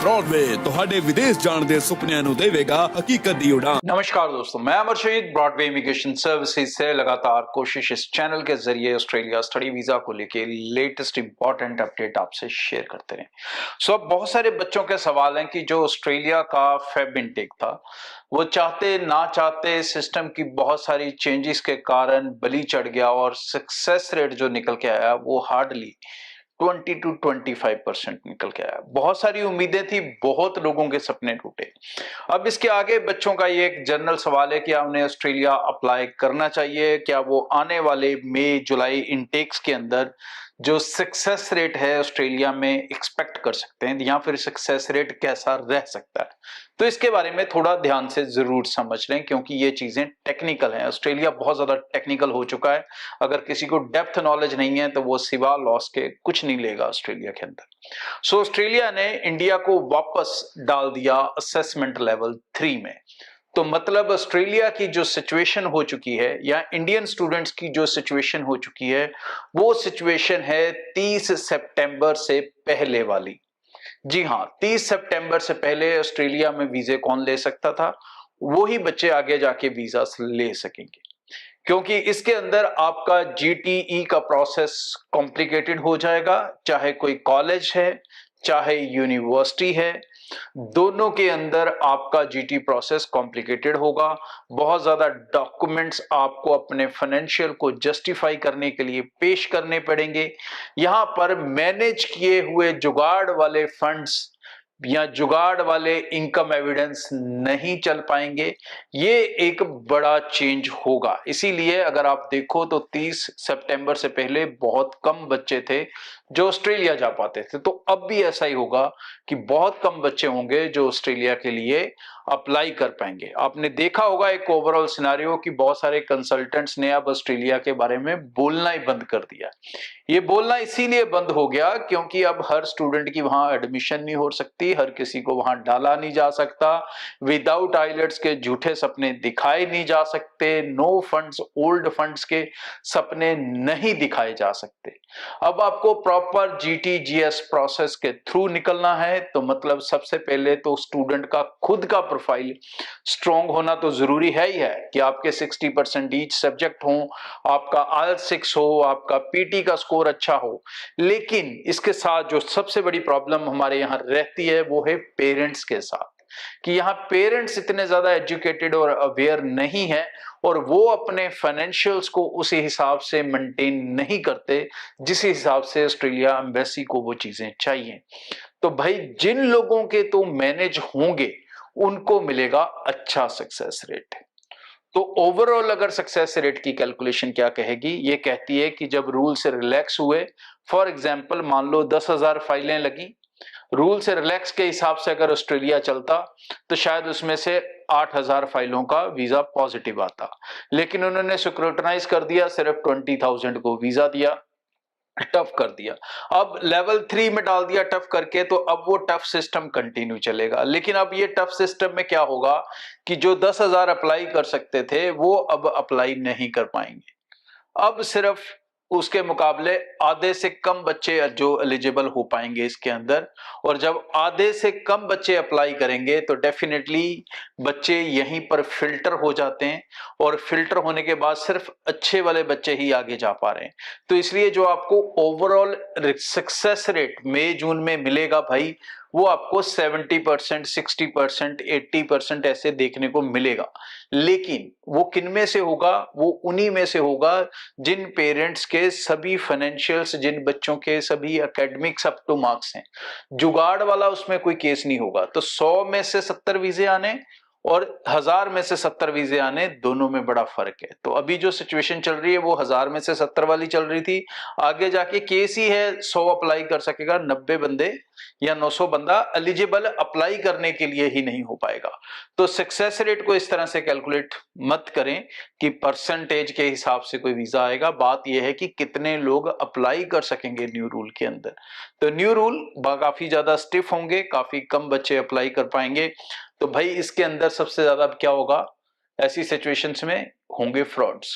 Broadway ਤੁਹਾਡੇ ਵਿਦੇਸ਼ ਜਾਣ ਦੇ ਸੁਪਨਿਆਂ ਨੂੰ ਦੇਵੇਗਾ ਹਕੀਕਤ ਦੀ ਉਡਾਨ। नमस्कार दोस्तों, मैं अमर शहीद ब्रॉडवे इमिग्रेशन सर्विसेज से लगातार कोशिश इस चैनल के जरिए ऑस्ट्रेलिया स्टडी वीजा को लेके लेटेस्ट इंपॉर्टेंट अपडेट आपसे शेयर करते रहे। अब बहुत सारे बच्चों के सवाल हैं कि जो ऑस्ट्रेलिया का फेब इनटेक था वो चाहते ना चाहते सिस्टम की बहुत सारी चेंजेस के कारण बलि चढ़ गया और सक्सेस रेट जो निकल के आया वो हार्डली 20 to 25% निकल के आया। बहुत सारी उम्मीदें थी, बहुत लोगों के सपने टूटे। अब इसके आगे बच्चों का ये एक जनरल सवाल है कि क्या उन्हें ऑस्ट्रेलिया अप्लाई करना चाहिए, क्या वो आने वाले मई जुलाई इनटेक्स के अंदर जो सक्सेस रेट है ऑस्ट्रेलिया में एक्सपेक्ट कर सकते हैं या फिर सक्सेस रेट कैसा रह सकता है। तो इसके बारे में थोड़ा ध्यान से जरूर समझ लें क्योंकि ये चीजें टेक्निकल हैं। ऑस्ट्रेलिया बहुत ज्यादा टेक्निकल हो चुका है। अगर किसी को डेप्थ नॉलेज नहीं है तो वो सिवा लॉस के कुछ नहीं लेगा ऑस्ट्रेलिया के अंदर। ऑस्ट्रेलिया ने इंडिया को वापस डाल दिया असेसमेंट लेवल 3 में। तो मतलब ऑस्ट्रेलिया की जो सिचुएशन हो चुकी है या इंडियन स्टूडेंट्स की जो सिचुएशन हो चुकी है वो सिचुएशन है 30 सितंबर से पहले वाली। जी हाँ, 30 सितंबर से पहले ऑस्ट्रेलिया में वीजे कौन ले सकता था, वही बच्चे आगे जाके वीजा ले सकेंगे क्योंकि इसके अंदर आपका जीटीई का प्रोसेस कॉम्प्लिकेटेड हो जाएगा। चाहे कोई कॉलेज है चाहे यूनिवर्सिटी है, दोनों के अंदर आपका जीटी प्रोसेस कॉम्प्लिकेटेड होगा। बहुत ज्यादा डॉक्यूमेंट्स आपको अपने फाइनेंशियल को जस्टिफाई करने के लिए पेश करने पड़ेंगे। यहां पर मैनेज किए हुए जुगाड़ वाले फंड्स या जुगाड़ वाले इनकम एविडेंस नहीं चल पाएंगे। ये एक बड़ा चेंज होगा। इसीलिए अगर आप देखो तो 30 सितंबर से पहले बहुत कम बच्चे थे जो ऑस्ट्रेलिया जा पाते थे। तो अब भी ऐसा ही होगा कि बहुत कम बच्चे होंगे जो ऑस्ट्रेलिया के लिए अप्लाई कर पाएंगे। आपने देखा होगा एक ओवरऑल सिनारियो कि बहुत सारे कंसल्टेंट्स ने अब ऑस्ट्रेलिया के बारे में बोलना ही बंद कर दिया। ये बोलना इसीलिए बंद हो गया क्योंकि अब हर स्टूडेंट की वहां एडमिशन नहीं हो सकती, हर किसी को वहां डाला नहीं जा सकता, विदाउट आइलेट्स के झूठे सपने दिखाए नहीं जा सकते, नो फंड्स ओल्ड फंड्स के सपने नहीं दिखाए जा सकते। अब आपको प्रॉपर जीटीजीएस प्रोसेस के थ्रू निकलना है। तो मतलब सबसे पहले तो स्टूडेंट का खुद का प्रोफाइल स्ट्रॉन्ग होना तो जरूरी है ही है कि आपके 60% ईच सब्जेक्ट हो, आपका IELTS 6 हो, आपका पीटी का स्कोर अच्छा हो। लेकिन इसके साथ जो सबसे बड़ी प्रॉब्लम हमारे यहाँ रहती है वो है पेरेंट्स के साथ कि यहाँ पेरेंट्स इतने ज्यादा एजुकेटेड और अवेयर नहीं है और वो अपने फाइनेंशियल्स को उसी हिसाब से मेंटेन नहीं करते जिस हिसाब से ऑस्ट्रेलिया एम्बेसी को वो चीजें चाहिए। तो भाई जिन लोगों के तो मैनेज होंगे उनको मिलेगा अच्छा सक्सेस रेट। तो ओवरऑल अगर सक्सेस रेट की कैलकुलेशन क्या कहेगी, ये कहती है कि जब रूल से रिलैक्स हुए, फॉर एग्जांपल मान लो 10,000 फाइलें लगी, रूल से रिलैक्स के हिसाब से अगर ऑस्ट्रेलिया चलता तो शायद उसमें से 8,000 फाइलों का वीजा पॉजिटिव आता, लेकिन उन्होंने स्क्रूटनाइज कर दिया, सिर्फ 20,000 को वीजा दिया, टफ कर दिया। अब लेवल 3 में डाल दिया टफ करके, तो अब वो टफ सिस्टम कंटिन्यू चलेगा। लेकिन अब ये टफ सिस्टम में क्या होगा कि जो 10,000 अप्लाई कर सकते थे वो अब अप्लाई नहीं कर पाएंगे। अब सिर्फ उसके मुकाबले आधे से कम बच्चे जो एलिजिबल हो पाएंगे इसके अंदर। और जब आधे से कम बच्चे अप्लाई करेंगे तो डेफिनेटली बच्चे यहीं पर फिल्टर हो जाते हैं और फिल्टर होने के बाद सिर्फ अच्छे वाले बच्चे ही आगे जा पा रहे हैं। तो इसलिए जो आपको ओवरऑल सक्सेस रेट मई जून में मिलेगा भाई, वो आपको 70%, 60%, 80% ऐसे देखने को मिलेगा। लेकिन वो किन में से होगा? वो उन्हीं में से होगा जिन पेरेंट्स के सभी फाइनेंशियल्स, जिन बच्चों के सभी एकेडमिक्स अप टू मार्क्स हैं। जुगाड़ वाला उसमें कोई केस नहीं होगा। तो 100 में से 70 वीजे आने और 1000 में से 70 वीजे आने, दोनों में बड़ा फर्क है। तो अभी जो सिचुएशन चल रही है वो 1000 में से 70 वाली चल रही थी। आगे जाके केस ही है 100 अप्लाई कर सकेगा, 90 बंदे या 900 बंदा एलिजिबल अप्लाई करने के लिए ही नहीं हो पाएगा। तो सक्सेस रेट को इस तरह से कैलकुलेट मत करें कि परसेंटेज के हिसाब से कोई वीजा आएगा। बात यह है कि कितने लोग अप्लाई कर सकेंगे न्यू रूल के अंदर। तो न्यू रूल काफी ज्यादा स्टिफ होंगे, काफी कम बच्चे अप्लाई कर पाएंगे। तो भाई इसके अंदर सबसे ज्यादा क्या होगा, ऐसी सिचुएशंस में होंगे फ्रॉड्स।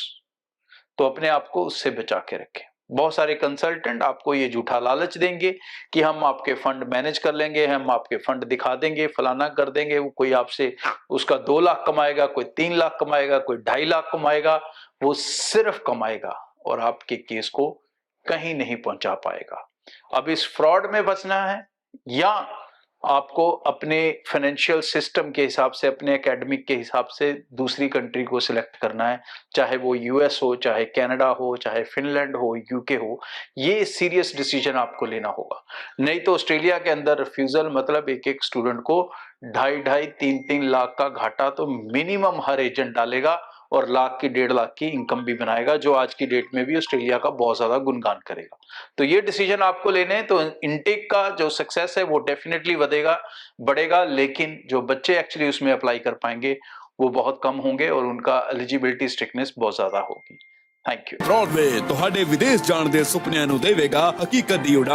तो अपने आप को उससे बचा के रखें। बहुत सारे कंसल्टेंट आपको ये झूठा लालच देंगे कि हम आपके फंड मैनेज कर लेंगे, हम आपके फंड दिखा देंगे, फलाना कर देंगे। वो कोई आपसे उसका 2 लाख कमाएगा, कोई 3 लाख कमाएगा, कोई 2.5 लाख कमाएगा। वो सिर्फ कमाएगा और आपके केस को कहीं नहीं पहुंचा पाएगा। अब इस फ्रॉड में बचना है या आपको अपने फाइनेंशियल सिस्टम के हिसाब से, अपने एकेडमिक के हिसाब से दूसरी कंट्री को सिलेक्ट करना है, चाहे वो यूएस हो, चाहे कनाडा हो, चाहे फिनलैंड हो, यूके हो। ये सीरियस डिसीजन आपको लेना होगा। नहीं तो ऑस्ट्रेलिया के अंदर रिफ्यूजल मतलब एक एक स्टूडेंट को 2.5-2.5, 3-3 लाख का घाटा तो मिनिमम हर एजेंट डालेगा और लाख की 1.5 लाख की इनकम भी बनाएगा, जो आज की डेट में भी ऑस्ट्रेलिया का बहुत ज्यादा गुणगान करेगा। तो ये डिसीजन आपको लेने हैं। तो इनटेक का जो सक्सेस है वो डेफिनेटली बढ़ेगा, लेकिन जो बच्चे एक्चुअली उसमें अप्लाई कर पाएंगे वो बहुत कम होंगे और उनका एलिजिबिलिटी स्ट्रिक्टनेस बहुत ज्यादा होगी। Thank you. ब्रॉडवे ਤੁਹਾਡੇ ਵਿਦੇਸ਼ ਜਾਣ ਦੇ ਸੁਪਨਿਆਂ ਨੂੰ ਦੇਵੇਗਾ ਹਕੀਕਤ ਦੀ ਉਡਾਨ।